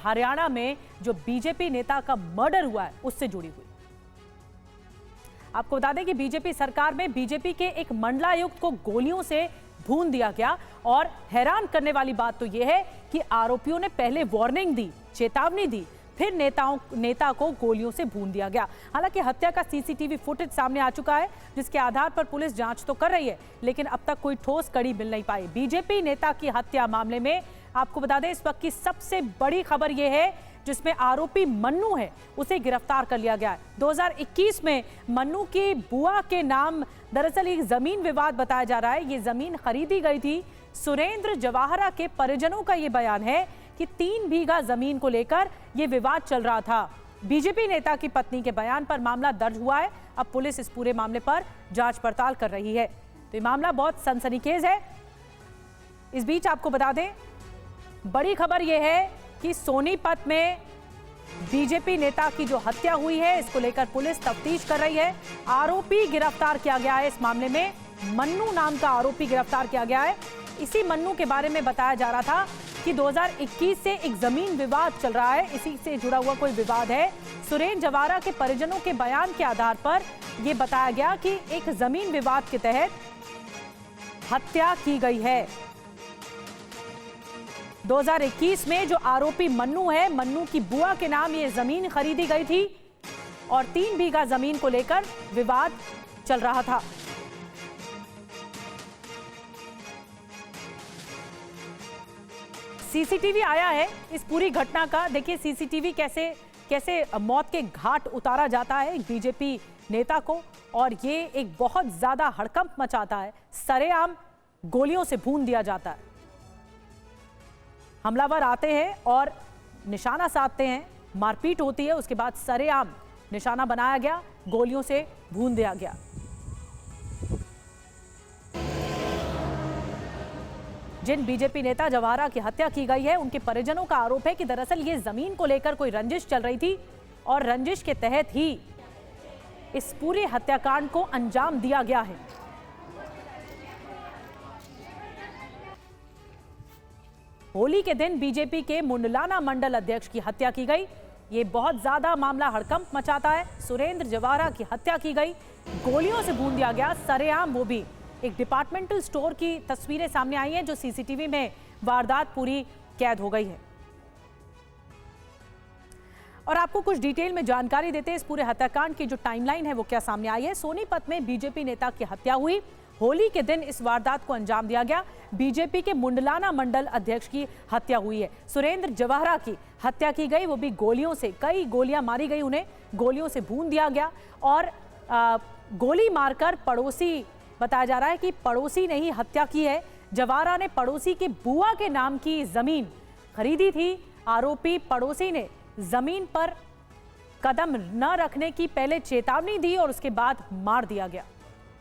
हरियाणा में जो बीजेपी नेता का मर्डर हुआ है उससे जुड़ी हुई। आपको बता दें कि बीजेपी सरकार में बीजेपी के एक मंडलायुक्त को गोलियों से भून दिया गया और हैरान करने वाली बात तो यह है कि आरोपियों ने पहले वार्निंग दी, चेतावनी दी, फिर नेता को गोलियों से भून दिया गया। हालांकि हत्या का सीसीटीवी फुटेज सामने आ चुका है, जिसके आधार पर पुलिस जांच तो कर रही है, लेकिन अब तक कोई ठोस कड़ी मिल नहीं पाई। बीजेपी नेता की हत्या मामले में आपको बता दें इस वक्त की सबसे बड़ी खबर यह है, जिसमें आरोपी मन्नू है उसे गिरफ्तार कर लिया गया है। 2021 में मन्नू की बुआ के नाम दरअसल एक जमीन विवाद बताया जा रहा है। ये जमीन खरीदी गई थी। सुरेंद्र जवाहरा के परिजनों का ये बयान है कि 3 बीघा जमीन को लेकर यह विवाद चल रहा था। बीजेपी नेता की पत्नी के बयान पर मामला दर्ज हुआ है। अब पुलिस इस पूरे मामले पर जांच पड़ताल कर रही है। तो ये मामला बहुत सनसनीखेज है। इस बीच आपको बता दें बड़ी खबर यह है कि सोनीपत में बीजेपी नेता की जो हत्या हुई है इसको लेकर पुलिस तफ्तीश कर रही है। आरोपी गिरफ्तार किया गया है। इस मामले में मन्नू नाम का आरोपी गिरफ्तार किया गया है। इसी मन्नू के बारे में बताया जा रहा था कि 2021 से एक जमीन विवाद चल रहा है, इसी से जुड़ा हुआ कोई विवाद है। सुरेंद्र जवाहरा के परिजनों के बयान के आधार पर यह बताया गया कि एक जमीन विवाद के तहत हत्या की गई है। 2021 में जो आरोपी मन्नू है, मन्नू की बुआ के नाम ये जमीन खरीदी गई थी और 3 बीघा जमीन को लेकर विवाद चल रहा था। सीसीटीवी आया है इस पूरी घटना का। देखिए सीसीटीवी कैसे मौत के घाट उतारा जाता है एक बीजेपी नेता को, और ये एक बहुत ज्यादा हड़कंप मचाता है। सरेआम गोलियों से भून दिया जाता है। हमलावर आते हैं और निशाना साधते हैं, मारपीट होती है, उसके बाद सरेआम निशाना बनाया गया, गोलियों से भून दिया गया। जिन बीजेपी नेता जवाहरा की हत्या की गई है उनके परिजनों का आरोप है कि दरअसल ये जमीन को लेकर कोई रंजिश चल रही थी और रंजिश के तहत ही इस पूरे हत्याकांड को अंजाम दिया गया है। होली के दिन बीजेपी के मुंडलाना मंडल अध्यक्ष की हत्या की गई। ये बहुत ज्यादा मामला हड़कंप मचाता है। सुरेंद्र जवाहरा की हत्या की गई, गोलियों से भून दिया गया सरेआम, वो भी एक डिपार्टमेंटल स्टोर की तस्वीरें सामने आई हैं जो सीसीटीवी में वारदात पूरी कैद हो गई है। और आपको कुछ डिटेल में जानकारी देते हैं इस पूरे हत्याकांड की जो टाइमलाइन है वो क्या सामने आई है। सोनीपत में बीजेपी नेता की हत्या हुई। होली के दिन इस वारदात को अंजाम दिया गया। बीजेपी के मुंडलाना मंडल अध्यक्ष की हत्या हुई है। सुरेंद्र जवाहरा की हत्या की गई, वो भी गोलियों से। कई गोलियां मारी गई, उन्हें गोलियों से भून दिया गया और गोली मारकर पड़ोसी, बताया जा रहा है कि पड़ोसी ने ही हत्या की है। जवाहरा ने पड़ोसी के बुआ के नाम की जमीन खरीदी थी। आरोपी पड़ोसी ने जमीन पर कदम न रखने की पहले चेतावनी दी और उसके बाद मार दिया गया।